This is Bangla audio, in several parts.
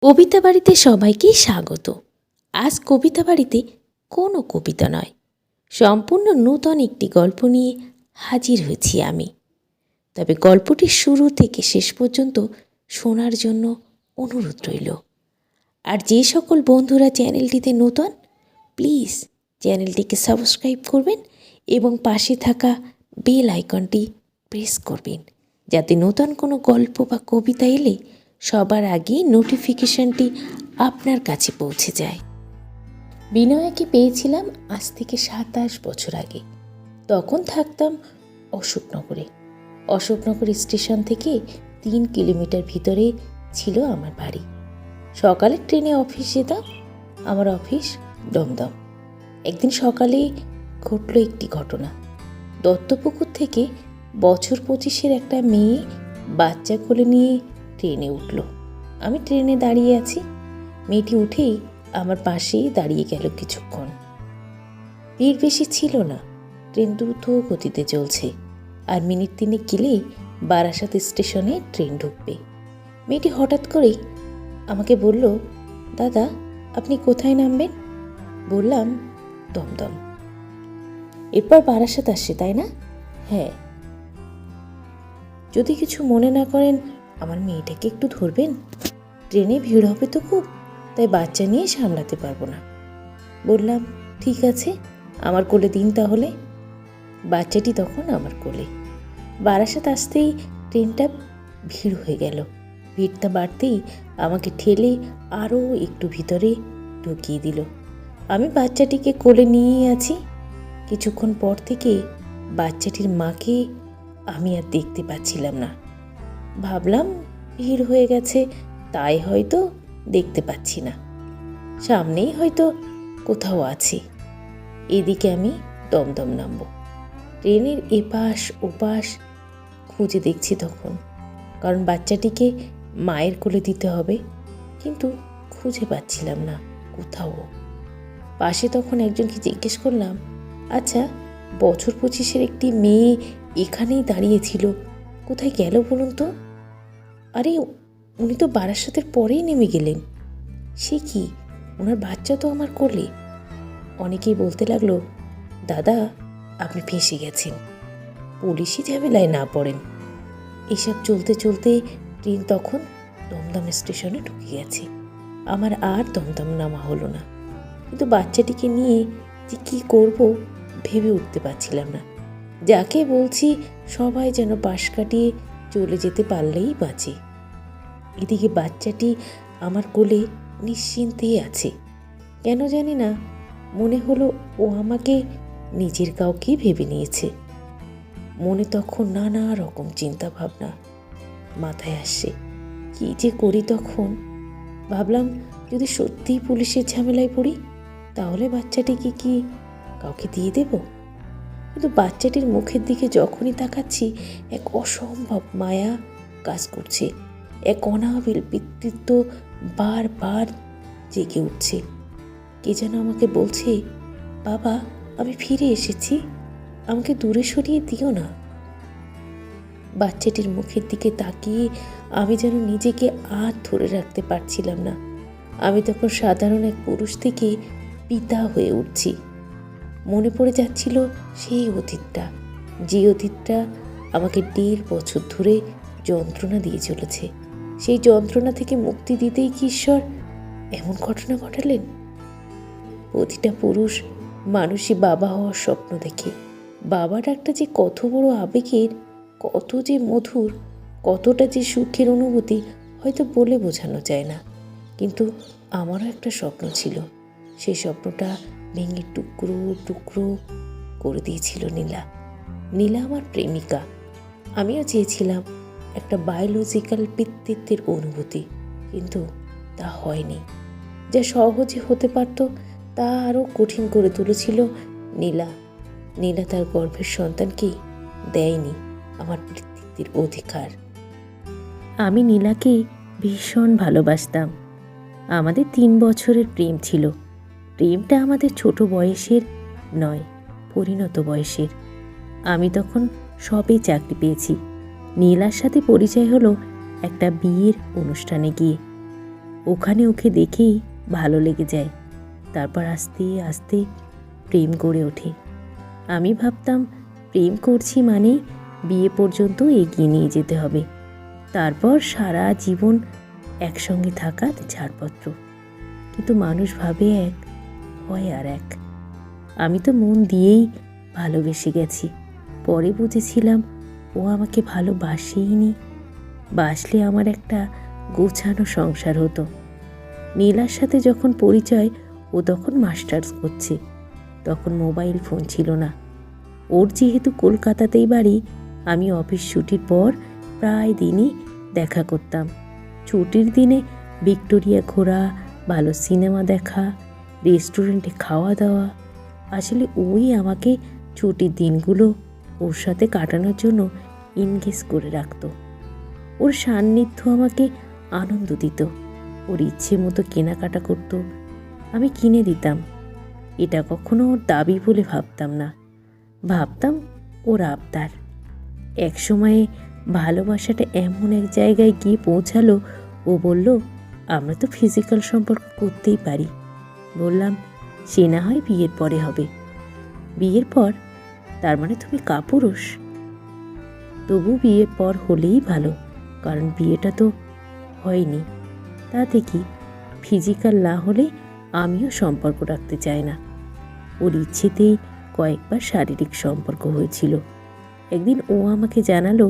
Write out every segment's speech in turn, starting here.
কবিতা বাড়িতে সবাইকে স্বাগত। আজ কবিতা বাড়িতে কোনো কবিতা নয়, সম্পূর্ণ নূতন একটি গল্প নিয়ে হাজির হয়েছি আমি। তবে গল্পটি শুরু থেকে শেষ পর্যন্ত শোনার জন্য অনুরোধ রইল। আর যে সকল বন্ধুরা চ্যানেলটিতে নূতন, প্লিজ চ্যানেলটিকে সাবস্ক্রাইব করবেন এবং পাশে থাকা বেল আইকনটি প্রেস করবেন, যাতে নতুন কোনো গল্প বা কবিতা এলে সবার আগে নোটিফিকেশনটি আপনার কাছে পৌঁছে যায়। বিনয়াকে পেয়েছিলাম আজ থেকে 27 বছর আগে। তখন থাকতাম অশোকনগরে। অশোকনগর স্টেশন থেকে 3 কিলোমিটার ভিতরে ছিল আমার বাড়ি। সকালে ট্রেনে অফিস যেতাম। আমার অফিস দমদম। একদিন সকালে ঘটল একটি ঘটনা। দত্তপুকুর থেকে বছর 25-এর একটা মেয়ে বাচ্চা কোলে নিয়ে ট্রেনে উঠল। আমি ট্রেনে দাঁড়িয়ে আছি। মেয়েটি উঠেই আমার পাশেই দাঁড়িয়ে গেল কিছুক্ষণ। ভিড় বেশি ছিল না। ট্রেন দ্রুত গতিতে চলছে, আর মিনিট 3 গেলেই বারাসাত স্টেশনে ট্রেন ঢুকবে। মেয়েটি হঠাৎ করেই আমাকে বলল, দাদা, আপনি কোথায় নামবেন? বললাম, দমদম। এরপর বারাসাত আসছে, তাই না? হ্যাঁ। যদি কিছু মনে না করেন, আমার মেয়েটাকে একটু ধরবেন। ট্রেনে ভিড় হবে তো খুব, তাই বাচ্চা নিয়ে সামলাতে পারবো না। বললাম, ঠিক আছে, আমার কোলে দিন তাহলে। বাচ্চাটি তখন আমার কোলে। বারাসাত আসতেই ট্রেনটা ভিড় হয়ে গেল। ভিড়টা বাড়তেই আমাকে ঠেলে আরও একটু ভিতরে ঢুকিয়ে দিল। আমি বাচ্চাটিকে কোলে নিয়েই আছি। কিছুক্ষণ পর থেকে বাচ্চাটির মাকে আমি আর দেখতে পাচ্ছিলাম না। ভাবলাম ভিড় হয়ে গেছে, তাই হয়তো দেখতে পাচ্ছি না। সামনেই হয়তো কোথাও আছি। এদিকে আমি দমদম নামব। ট্রেনের এপাশ ওপাশ খুঁজে দেখছি তখন, কারণ বাচ্চাটিকে মায়ের কোলে দিতে হবে, কিন্তু খুঁজে পাচ্ছিলাম না কোথাও। পাশে তখন একজনকে জিজ্ঞেস করলাম, আচ্ছা, বছর 25-এর একটি মেয়ে এখানেই দাঁড়িয়েছিল, কোথায় গেল বলুন তো? আরে, উনি তো বারাসাতের পরেই নেমে গেলেন। সে কি, ওনার বাচ্চা তো আমার কোলে। অনেকেই বলতে লাগলো, দাদা, আপনি ফেঁসে গেছেন, পুলিশি ঝামেলায় না পড়েন। এসব চলতে চলতে ট্রেন তখন দমদম স্টেশনে ঢুকে গেছে। আমার আর দমদম নামা হলো না। কিন্তু বাচ্চাটিকে নিয়ে যে কী করব ভেবে উঠতে পারছিলাম না। যাকে বলছি সবাই যেন পাশ কাটিয়ে চলে যেতে পারলেই বাঁচে। এদিকে বাচ্চাটি আমার কোলে নিশ্চিন্তেই আছে। কেন জানি না, মনে হলো ও আমাকে নিজের কাউকে ভেবে নিয়েছে। মনে তখন নানা রকম চিন্তা ভাবনা মাথায় আসছে। কি যে করি তখন? ভাবলাম, যদি সত্যিই পুলিশের ঝামেলায় পড়ি, তাহলে বাচ্চাটিকে কি কাউকে দিয়ে দেব? কিন্তু বাচ্চাটির মুখের দিকে যখনই তাকাচ্ছি, এক অসম্ভব মায়া কাজ করছে। এক অনাবিল পিতৃত্ব বারবার জেগে উঠছে। কে যেন আমাকে বলছে, বাবা, আমি ফিরে এসেছি, আমাকে দূরে সরিয়ে দিও না। বাচ্চাটির মুখের দিকে তাকিয়ে আমি যেন নিজেকে আর ধরে রাখতে পারছিলাম না। আমি তখন সাধারণ এক পুরুষ থেকে পিতা হয়ে উঠছি। মনে পড়ে যাচ্ছিল সেই অতীতটা, যে অতীতটা আমাকে 1.5 বছর ধরে যন্ত্রণা দিয়ে চলেছে। সেই যন্ত্রণা থেকে মুক্তি দিতেই কি ঈশ্বর এমন ঘটনা ঘটালেন? প্রতিটা পুরুষ মানুষই বাবা হওয়ার স্বপ্ন দেখে। বাবা ডাকটা যে কত বড় আবেগের, কত যে মধুর, কতটা যে সুখের অনুভূতি, হয়তো বলে বোঝানো যায় না। কিন্তু আমারও একটা স্বপ্ন ছিল। সেই স্বপ্নটা ভেঙে টুকরো টুকরো করে দিয়েছিল নীলা। নীলা আমার প্রেমিকা। আমিও চেয়েছিলাম একটা বায়োলজিক্যাল পিতৃত্বের অনুভূতি, কিন্তু তা হয়নি। যা সহজে হতে পারত, তা আরও কঠিন করে তুলেছিল নীলা। নীলা তার গর্ভের সন্তানকে দেয়নি আমার পিতৃত্বের অধিকার। আমি নীলাকে ভীষণ ভালোবাসতাম। আমাদের 3 বছরের প্রেম ছিল। প্রেমটা আমাদের ছোট বয়সের নয়, পরিণত বয়সের। আমি তখন সবে চাকরি পেয়েছি। নীলার সাথে পরিচয় হলো একটা বিয়ের অনুষ্ঠানে গিয়ে। ওখানে ওকে দেখেই ভালো লেগে যায়। তারপর আস্তে আস্তে প্রেম গড়ে ওঠে। আমি ভাবতাম প্রেম করছি মানেই বিয়ে পর্যন্ত এগিয়ে নিয়ে যেতে হবে, তারপর সারা জীবন একসঙ্গে থাকার ছাড়পত্র। কিন্তু মানুষ ভাবে এক, হয় আর এক। আমি তো মন দিয়েই ভালোবেসে গেছি। পরে বুঝেছিলাম ও আমাকে ভালোবাসেই নি। বাসলে আমার একটা গোছানো সংসার হতো। নীলার সাথে যখন পরিচয়, ও তখন মাস্টার্স করছে। তখন মোবাইল ফোন ছিল না। ওর যেহেতু কলকাতাতেই বাড়ি, আমি অফিস ছুটির পর প্রায় দিনই দেখা করতাম। ছুটির দিনে ভিক্টোরিয়া ঘোরা, ভালো সিনেমা দেখা, রেস্টুরেন্টে খাওয়া দাওয়া। আসলে ওই আমাকে ছুটির দিনগুলো ওর সাথে কাটানোর জন্য এনগেজ করে রাখত। ওর সান্নিধ্য আমাকে আনন্দ দিত। ওর ইচ্ছে মতো কেনাকাটা করতো, আমি কিনে দিতাম। এটা কখনো ওর দাবি বলে ভাবতাম না, ভাবতাম ওর আবদার। এক সময়ে ভালোবাসাটা এমন এক জায়গায় গিয়ে পৌঁছালো, ও বলল, আমরা তো ফিজিক্যাল সম্পর্ক করতেই পারি। বললাম, সে না হয় বিয়ের পরে হবে। বিয়ের পর? তার মানে তুমি কাপুরুষ? তবু বিয়ের পর হলেই ভালো, কারণ বিয়েটা তো হয়নি। তাতে কি, ফিজিক্যাল না হলে আমিও সম্পর্ক রাখতে চাই না। ওর ইচ্ছেতেই কয়েকবার শারীরিক সম্পর্ক হয়েছিল। একদিন ও আমাকে জানালো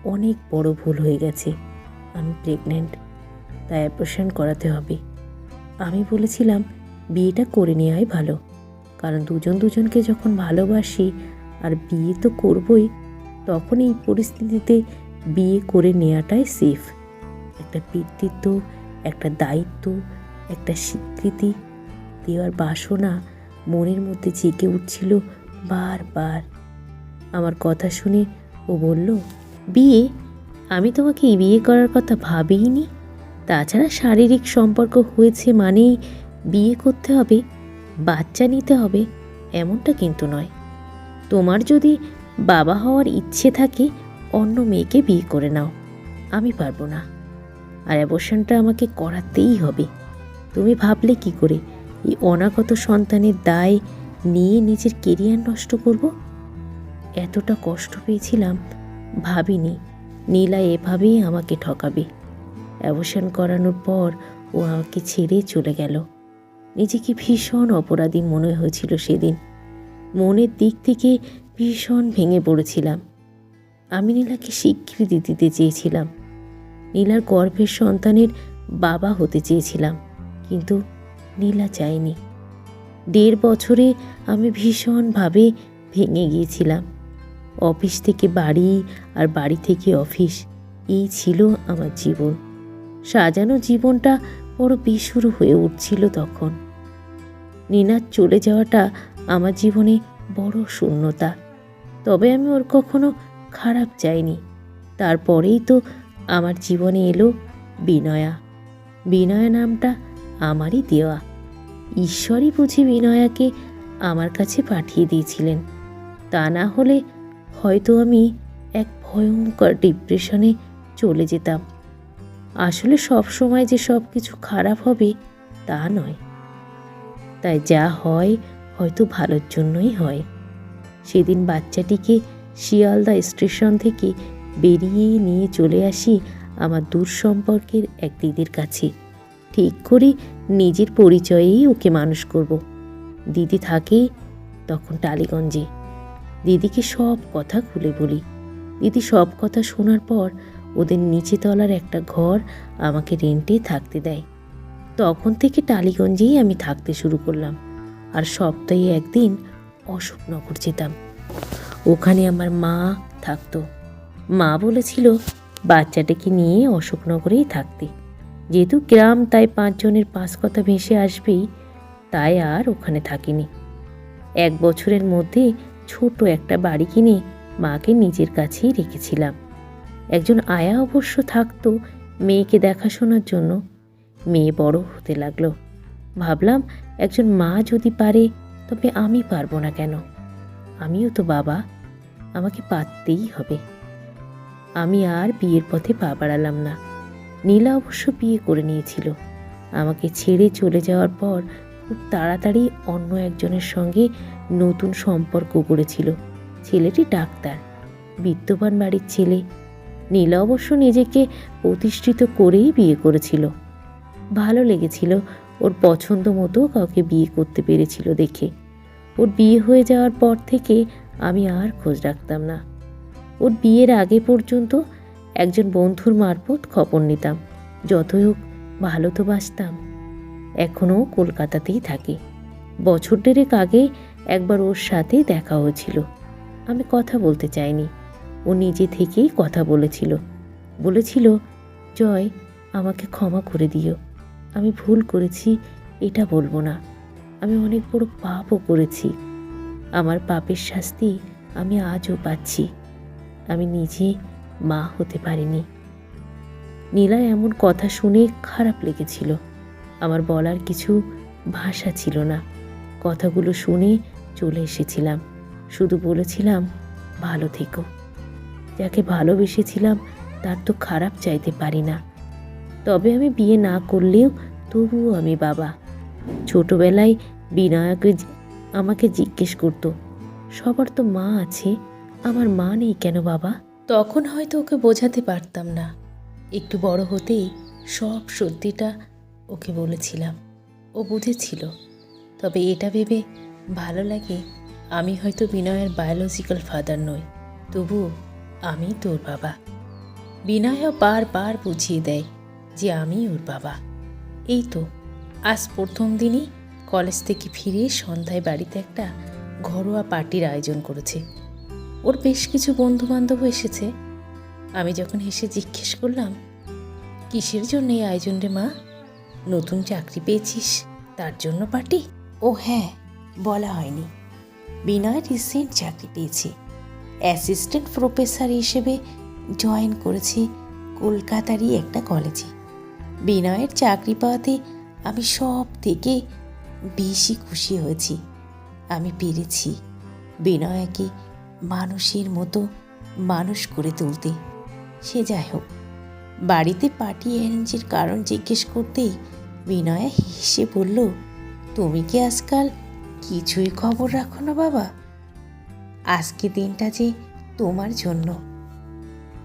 অনেক বড় ভুল হয়ে গেছে, আমি প্রেগনেন্ট, তাই অপারেশন করাতে হবে। আমি বলেছিলাম বিয়েটা করে নেওয়াই ভালো, কারণ দুজন দুজনকে যখন ভালোবাসি আর বিয়ে তো করবই, তখন এই পরিস্থিতিতে বিয়ে করে নেওয়াটাই সেফ। একটা পিতৃত্ব, একটা দায়িত্ব, একটা স্বীকৃতি দেওয়ার বাসনা মনের মধ্যে জেগে উঠছিল বারবার। আমার কথা শুনে ও বলল, বিয়ে? আমি তোমাকে বিয়ে করার কথা ভাবিনি। তাছাড়া শারীরিক সম্পর্ক হয়েছে মানেই বিয়ে করতে হবে, বাচ্চা নিতে হবে, এমনটা কিন্তু নয়। তোমার যদি বাবা হওয়ার ইচ্ছে থাকে, অন্য মেয়েকে বিয়ে করে নাও, আমি পারবো না। আর অ্যাবর্শনটা আমাকে করাতেই হবে। তুমি ভাবলে কি করে এই অনাগত সন্তানের দায় নিয়ে নিজের কেরিয়ার নষ্ট করব? এতটা কষ্ট পেয়েছিলাম, ভাবিনি নীলা এভাবেই আমাকে ঠকাবে। অ্যাবর্শন করানোর পর ও আমাকে ছেড়ে চলে গেল। নিজেকে ভীষণ অপরাধী মনে হয়েছিল সেদিন। মনের দিক থেকে ভীষণ ভেঙে পড়েছিলাম। আমি নীলাকে স্বীকৃতি দিতে চেয়েছিলাম, নীলার গর্ভের সন্তানের বাবা হতে চেয়েছিলাম, কিন্তু নীলা চায়নি। 1.5 বছরে আমি ভীষণভাবে ভেঙে গিয়েছিলাম। অফিস থেকে বাড়ি আর বাড়ি থেকে অফিস, এই ছিল আমার জীবন। সাজানো জীবনটা বড় বেসুরো হয়ে উঠছিল তখন। নীনার চলে যাওয়াটা আমার জীবনে বড় শূন্যতা। তবে আমি ওর কখনো খারাপ চাইনি। তারপরেই তো আমার জীবনে এলো বিনয়া। বিনয়া নামটা আমারই দেওয়া। ঈশ্বরই বুঝি বিনয়াকে আমার কাছে পাঠিয়ে দিয়েছিলেন। তা না হলে হয়তো আমি এক ভয়ঙ্কর ডিপ্রেশনে চলে যেতাম। আসলে সব সময় যে সব কিছু খারাপ হবে তা নয়, তাই যা হয় হয়তো ভালোর জন্যই হয়। সেদিন বাচ্চাটিকে শিয়ালদা স্টেশন থেকে বেরিয়ে নিয়ে চলে আসি আমার দূর সম্পর্কের এক দিদির কাছে। ঠিক করি নিজের পরিচয়েই ওকে মানুষ করব। দিদি থাকে তখন টালিগঞ্জে। দিদিকে সব কথা খুলে বলি। দিদি সব কথা শোনার পর ওদের নিচে তলার একটা ঘর আমাকে রেন্টে থাকতে দেয়। তখন থেকে টালিগঞ্জেই আমি থাকতে শুরু করলাম। আর সপ্তাহে একদিন অশোকনগর যেতাম। ওখানে আমার মা থাকতো। মা বলেছিল বাচ্চাটাকে নিয়ে অশোকনগরেই থাকতে। যেহেতু গ্রাম, তাই 5 জনের 5 কথা ভেসে আসবেই, তাই আর ওখানে থাকিনি। 1 বছরের মধ্যে ছোট একটা বাড়ি কিনে মাকে নিজের কাছেই রেখেছিলাম। একজন আয়া অবশ্য থাকতো মেয়েকে দেখাশোনার জন্য। মেয়ে বড় হতে লাগলো। ভাবলাম একজন মা যদি পারে, তবে আমি পারবো না কেন? আমিও তো বাবা, আমাকে পারতেই হবে। আমি আর বিয়ের পথে পা বাড়ালাম না। নীলা অবশ্য বিয়ে করে নিয়েছিল। আমাকে ছেড়ে চলে যাওয়ার পর খুব তাড়াতাড়ি অন্য একজনের সঙ্গে নতুন সম্পর্ক করেছিল। ছেলেটি ডাক্তার, বিত্তবান বাড়ির ছেলে। নীলা অবশ্য নিজেকে প্রতিষ্ঠিত করেই বিয়ে করেছিল। ভালো লেগেছিল, ওর পছন্দ মতো কাউকে বিয়ে করতে পেরেছিল দেখে। ওর বিয়ে হয়ে যাওয়ার পর থেকে আমি আর খোঁজ রাখতাম না। ওর বিয়ের আগে পর্যন্ত একজন বন্ধুর মারফত খবর নিতাম। যতই হোক ভালো তো বাসতাম। এখনও কলকাতাতেই থাকে। বছর দেড়েক আগে একবার ওর সাথে দেখা হয়েছিল। আমি কথা বলতে চাইনি, ও নিজে থেকেই কথা বলেছিল, জয়, আমাকে ক্ষমা করে দিও। আমি ভুল করেছি এটা বলবো না। আমি অনেক বড় পাপও করেছি। আমার পাপের শাস্তি আমি আজও পাচ্ছি। আমি নিজে মা হতে পারিনি। নীলা এমন কথা শুনে খারাপ লেগেছিল। আমার বলার কিছু ভাষা ছিল না। কথাগুলো শুনে চলে এসেছিলাম। শুধু বলেছিলাম, ভালো থেকো। যাকে ভালোবেসেছিলাম তার তো খারাপ চাইতে পারি না। তবে আমি বিয়ে না করলেও তবুও আমি বাবা। ছোটবেলায় বিনায়ক আমাকে জিজ্ঞেস করত, সবার তো মা আছে, আমার মা নেই কেন বাবা? তখন হয়তো ওকে বোঝাতে পারতাম না। একটু বড় হতেই সব সত্যিটা ওকে বলেছিলাম। ও বুঝেছিল। তবে এটা ভেবে ভালো লাগে, আমি হয়তো বিনয়ের বায়োলজিক্যাল ফাদার নই, তবু আমি তোর বাবা। বিনয়ও বারবার বুঝিয়ে দেয় যে আমি ওর বাবা। এই তো আজ প্রথম দিনই কলেজ থেকে ফিরে সন্ধ্যায় বাড়িতে একটা ঘরোয়া পার্টির আয়োজন করেছে। ওর বেশ কিছু বন্ধুবান্ধবও এসেছে। আমি যখন হেসে জিজ্ঞেস করলাম, কিসের জন্য এই আয়োজন রে মা? নতুন চাকরি পেয়েছিস তার জন্য পার্টি? ও হ্যাঁ, বলা হয়নি। বিনয় রিসেন্ট চাকরি পেয়েছে। অ্যাসিস্ট্যান্ট প্রফেসর হিসেবে জয়েন করেছে কলকাতারই একটা কলেজে। বিনয়ের চাকরি পাওয়াতে আমি সব থেকে বেশি খুশি হয়েছি। আমি পেরেছি বিনয়কে মানুষের মতো মানুষ করে তুলতে। সে যাই হোক, বাড়িতে পার্টি অ্যারেঞ্জের কারণ জিজ্ঞেস করতেই বিনয়া হেসে বলল, তুমি কি আজকাল কিছুই খবর রাখো না বাবা? আজকে দিনটা যে তোমার জন্য।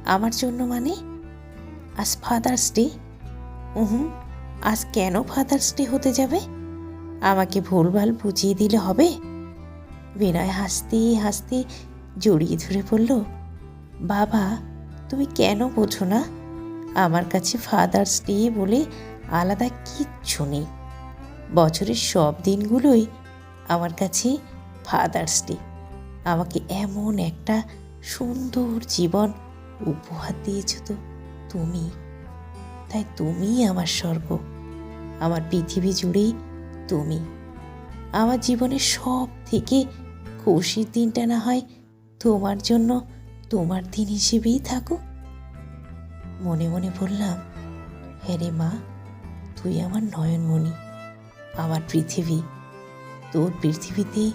আমার জন্য মানে? আজ ফাদার্স ডে। আজ কেন ফাদার্স ডে হতে যাবে? আমাকে ভুলভাল বুঝিয়ে দিলে হবে? বিনয় হাসতে হাসতে জড়িয়ে ধরে বলল, বাবা, তুমি কেন বোঝো না? আমার কাছে ফাদার্স ডে বলে আলাদা কিচ্ছু নেই। বছরের সব দিনগুলোই আমার কাছে ফাদার্স ডে। আমাকে এমন একটা সুন্দর জীবন উপহার দিয়েছ তো তুমি। তাই তুমিই আমার স্বর্গ। আমার পৃথিবী জুড়েই তুমি। আমার জীবনের সব থেকে খুশির দিনটা না হয় তোমার জন্য তোমার দিন হিসেবেই থাকো। মনে মনে বললাম, হ্যাঁ রে মা, তুই আমার নয়নমণি, আমার পৃথিবী। তোর পৃথিবীতেই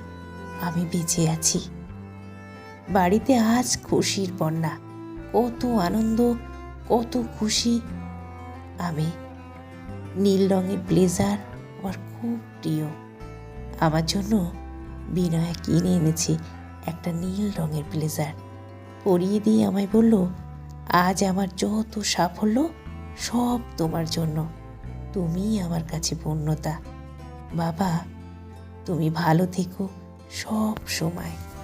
আমি বেঁচে আছি। বাড়িতে আজ খুশির বন্যা, কত আনন্দ, কত খুশি। আমি নীল রঙের ব্লেজার আমার খুব প্রিয়। আমার জন্য বিনয়া কিনে এনেছে একটা নীল রঙের ব্লেজার। পরিয়ে দিয়ে আমায় বলল, আজ আমার যত সাফল্য সব তোমার জন্য। তুমিই আমার কাছে পূর্ণতা। বাবা, তুমি ভালো থেকো সব সময়।